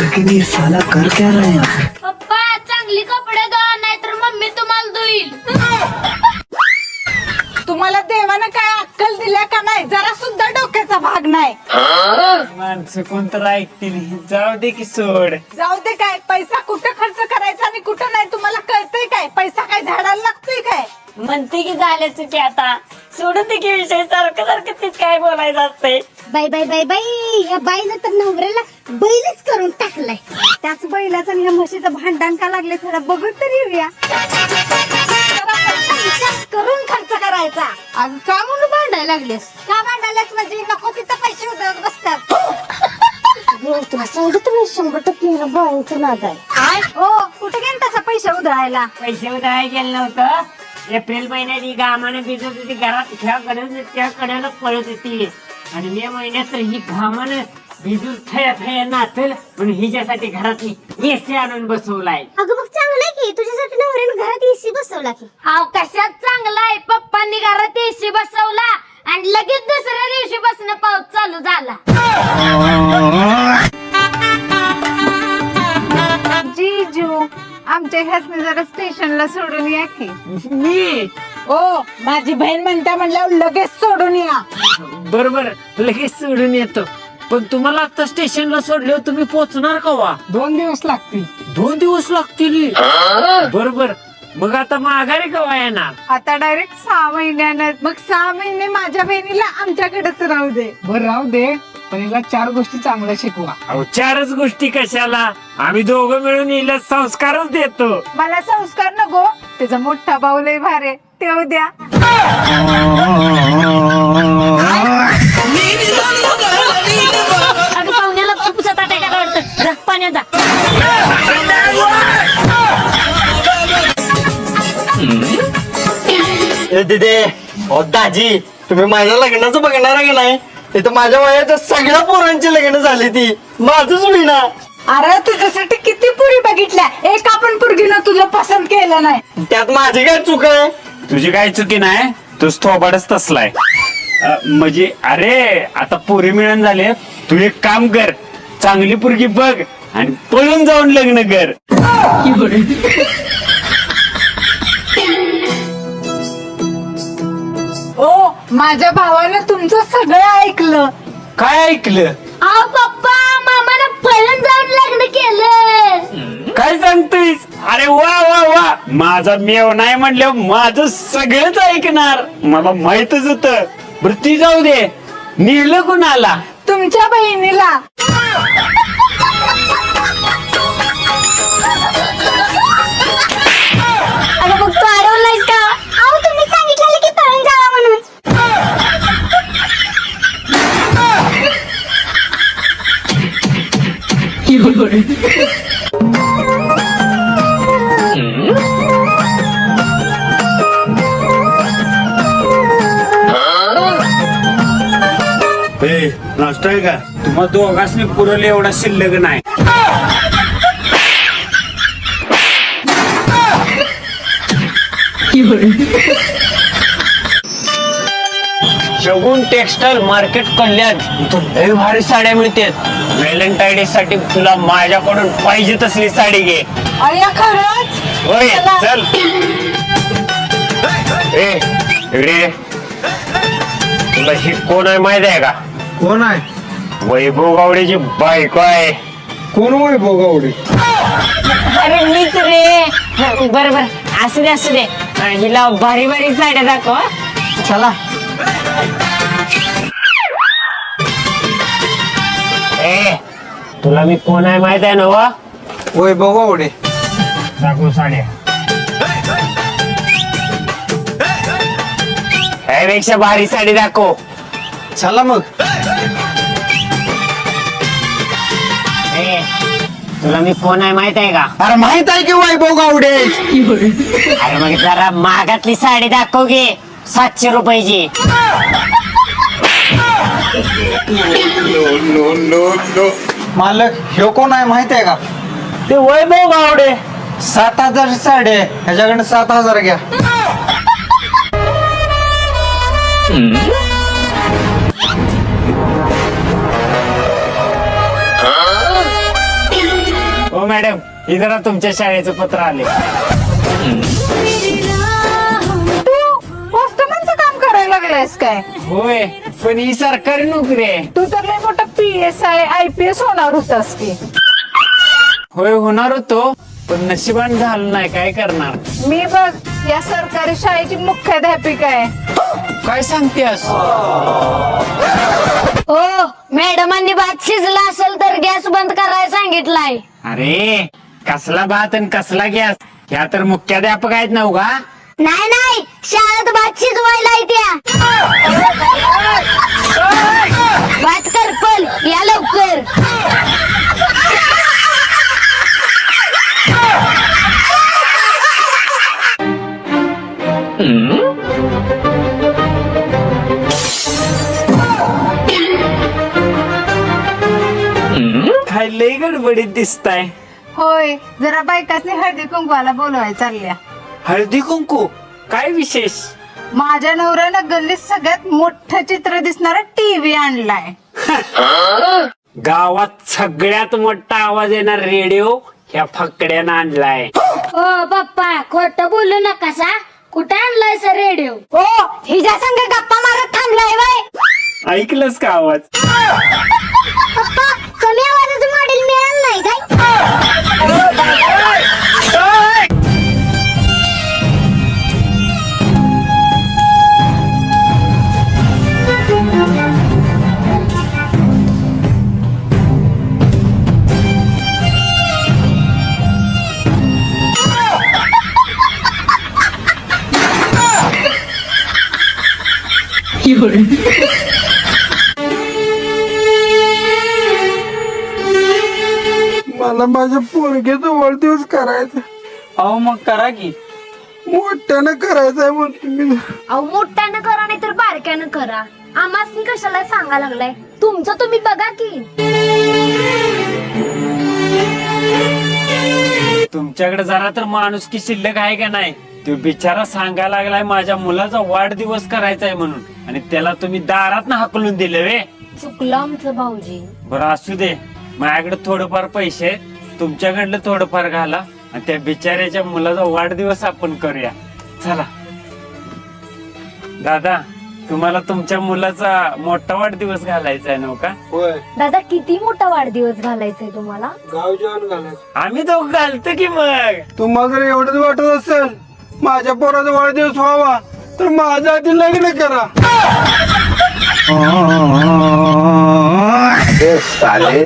लेकिन ये साला कर क्या रहे हैं यहाँ पे? पप्पा चांगली कपडे धुवा नाहीतर मम्मी तुम्हाला धुईल. तुम्हाला देवानं काय अक्कल दिल्या का नाही? जरा सुद्धा डोक्याचा भाग नाही. माणसं कोणतं ऐकतील, जाऊ दे की सोड. जाऊ दे, काय पैसा कुठं खर्च करायचा आणि कुठं नाही तुम्हाला कळतंय काय? पैसा काय झाडाला लागतोय काय? म्हणते की झाल्याच की आता सोडून दे की विषय, सारखं सारखं तीच काय बोलायचं असतंय. बाई बाई बाई बाई या बाईनं तर नवऱ्याला बैलच करून टाकलाय. त्याच बैलाचं आणि ह्या म्हशीचं भांडण का लागले थोडा बघत तरी येऊया. विचार करून खर्च करायचा. अगं का म्हणून भांडायला लागलेस? का भांडायलाच म्हणजे नको तिथं पैसे उधळत बसतात. तुला सांगत मी 100% बाईंचं नाद आहे. हो, कुठे गेल तसा पैसे उधळायला? पैसे उधळायला गेलं नव्हतं. एप्रिल महिन्यात ही घामाने भिजत होती घरात, ह्या कडेला त्या कडेला पळत होती आणि मे महिन्यात तर ही घामानं भिजून थया थया नाचल म्हणून हिच्यासाठी घरात एसी आणून बसवलाय. अगं मग चांगलंय की तुझ्यासाठी नवऱ्याने घरात एसी बसवला की. अहो कशात चांगलाय, पप्पांनी घरात एसी बसवला आणि लगेच दुसऱ्या दिवशी बसणं पाऊस चालू झाला. जीजू आमच्या ह्यासने जरा स्टेशनला सोडून या की. मी ओ माझी बहीण म्हणत्या म्हणल्यावर लगेच सोडून या. बरोबर लगेच सोडून येतो, पण तुम्हाला आता स्टेशनला सोडल्यावर तुम्ही पोहोचणार कवा? 2 दिवस लागतील. 2 दिवस लागतील. बरोबर, मग आता माघारी कवा येणार? आता डायरेक्ट 6 महिन्यानं. मग 6 महिने माझ्या बहिणीला आमच्याकडेच राहू दे. बरं राहू दे, पण हिला 4 गोष्टी चांगल्या शिकवा. अहो 4च गोष्टी कशाला, आम्ही दोघं मिळून हिला संस्कारच देतो. मला संस्कार नको, त्याचा मोठा भाऊ लय भारे तेव द्या. अगं पाहुण्याला पुसत टाकायला वाटतं, जा पाण्यात जा. दिदे ओ दाजी, तुम्ही माझ्या लग्नाचं बघणार आहे का नाही? इथं माझ्या वयाच्या सगळ्या पोरांची लग्न झाली, ती माझच विना. अरे तुझ्यासाठी किती पुरी बघितल्या, एक आपण पुरगीनं तुला पसंत केलं नाही. त्यात माझी काय चूक आहे? तुझी काय चुकी नाही, तूच थोबाडच तसलाय. म्हणजे अरे आता पोरी मिळून झाले, तू एक काम कर, चांगली पोरगी बघ आणि पळून जाऊन लग्न कर. ओ माझ्या भावानं तुमचं सगळं ऐकलं. काय ऐकलं? अहो पप्पा मामानं पळून जाऊन लग्न केलं. काय सांगतोयस? अरे वा वा वा, माझा मेव नाही म्हणल्यावर माझं सगळंच ऐकणार, मला माहितच होत. बरं ती जाऊ दे, नेलं कुणाला? तुमच्या बहिणीला. अगं मग तू अडवलायस का? अहो तुम्ही सांगितलेलं की पळून जावा म्हणून. नाश्ता आहे का? तुम्हाला दोघांनी पुरवले एवढा शिल्लक नाही. शगुन टेक्सटाईल मार्केट कल्याण, इथून लय भारी साड्या मिळतात. व्हॅलेंटाईन डे साठी तुला माझ्याकडून पाहिजे तसली साडी घे. अय्या खरंच? होय चल. ए इकडे ये. तुला ही कोण आहे माहित आहे का? कोण आहे? वैभव गावडेची बायको आहे. कोण वैभव गावडे? अरे मीच रे. बर बर, असू दे असू दे, हिला भारी भारी साड्या दाखव. चला. ए तुला मी कोण आहे माहित आहे ना? वा वैभव गावडे. दाखव साड्या. त्यापेक्षा भारी साडी दाखव. चला मग. ए तुला मी कोण आहे माहित आहे का? अरे माहित आहे की वैभव गावडे. अरे मग जरा महागातली साडी दाखव घे, 700 रुपयाची. मालक ह्यो कोण आहे माहित आहे का? ते वैभव गावडे. 7,000 साडी आहे, ह्याच्याकडे 7,000 घ्या. हो मॅडम, हे जरा तुमच्या शाळेचं पत्र आले. तू पोस्टमनचं काम करायला लागलायस काय? होय, पण ही सरकारी नोकरी आहे. तू तर लय मोठा PSI IPS होणार होतास की. होय, होणार होतो, पण नशिबान झालं नाही. काय करणार? मी बघ या सरकारी शाळेची मुख्याध्यापिका आहे. काय सांगतेस? हो, मॅडमांनी भात शिजला असेल तर गॅस बंद करायला सांगितलाय. अरे कसला भात आणि कसला गॅस, ह्या तर मुख्याध्यापक आहेत ना उगा. नाही नाही, शाळेत भात शिजवायला येत्या. भात करपल, या लवकर. काय लय गडबडीत दिसताय. होय, जरा बायकासनी हळदी कुंकवाला बोलवाय चालल्या. हळदी कुंकू काय विशेष? माझ्या नवऱ्यानं गल्लीत सगळ्यात मोठं चित्र दिसणारा टीव्ही आणलाय. गावात सगळ्यात मोठा आवाज येणार रेडिओ ह्या फकड्यानं आणलाय. हो पप्पा, खोट बोलू नका सा. कुठे आणलाय सर रेडिओ? हो, हिच्या संग गप्पा मारत थांबलाय बाय. ऐकलंस का आवाज? पप्पा, कमी आवाजाचं मॉडेल मिळालं नाही काय? मला माझ्या पोरगीचा वाढदिवस करायचा. अहो मग करा की. मोठ्यानं करायचंय म्हणतो मी. अहो, मोठ्यानं करा नाही तर बारक्यानं करा. आम्हाला कशाला सांगा लागलाय? तुमचं तुम्ही बघा की. तुमच्याकडे जरा तर माणूस की शिल्लक आहे का नाही? तो बिचारा सांगायला लागलाय माझ्या मुलाचा वाढदिवस करायचा आहे म्हणून, आणि त्याला तुम्ही दारात हाकलून दिले वे. चुकलं आमचं भाऊजी. बरं असू दे, माझ्याकडे थोडंफार पैसे आहेत, तुमच्याकडलं थोडंफार घाला आणि त्या बिचाऱ्याच्या मुलाचा वाढदिवस आपण करूया. चला दादा, तुम्हाला तुमच्या मुलाचा मोठा वाढदिवस घालायचा आहे नव्ह का? होय, दादा, किती मोठा वाढदिवस घालायचाय तुम्हाला? गाव जेवण घालायचं. आम्ही दोघं घालतो की मग. तुम्हाला जर एवढंच वाटत असेल माझ्या पोराचा वाढदिवस व्हावा तर माझ्या आधी लग्न करा. साले